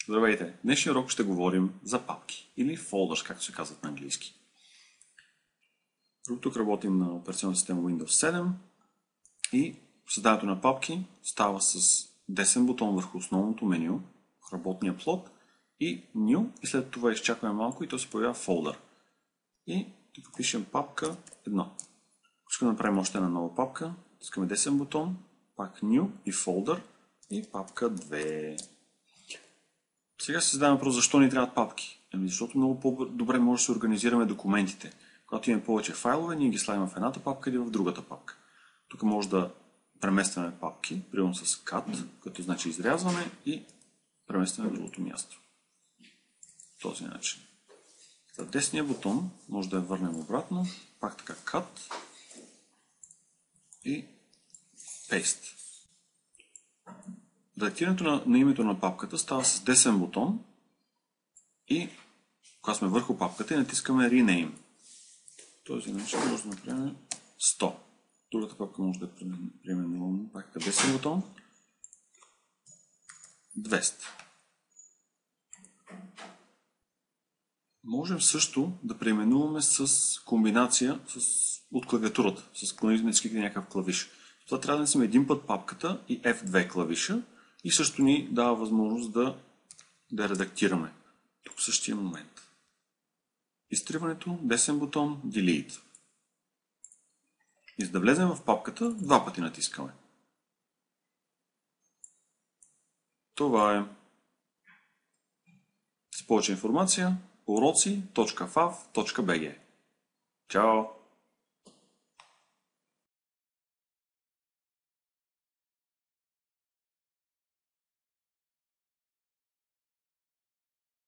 Здравейте! В днешния урок ще говорим за папки или folders, както се казват на английски. Тук работим на операционна система Windows 7 и създаването на папки става с десен бутон върху основното меню, работния плод и New, и след това изчакваме малко и то се появява folder. И тук пишем папка 1. Искаме да направим още една нова папка, искаме десен бутон, пак New и folder и папка 2. Сега се задаваме въпрос защо ни трябват папки. Защото много по-добре може да се организираме документите. Когато имаме повече файлове, ние ги слагаме в едната папка или в другата папка. Тук може да преместваме папки, примерно с cut, като значи изрязване и преместваме в другото място. Този начин. За десния бутон може да я върнем обратно, пак така cut и paste. Редактирането на името на папката става с десен бутон и когато сме върху папката и натискаме Rename. Този начин може да направим 100. Другата папка може да преименуваме пак десен бутон 200. Можем също да преименуваме с комбинация от клавиатурата, с клавиатурите някакъв клавиш. Това трябва да натиснем един път папката и F2 клавиша и също ни дава възможност да редактираме. Тук в същия момент. Изтриването, десен бутон, Delete. И за да влезем в папката, два пъти натискаме. Това е. С повече информация уроци.fav.bg. Чао!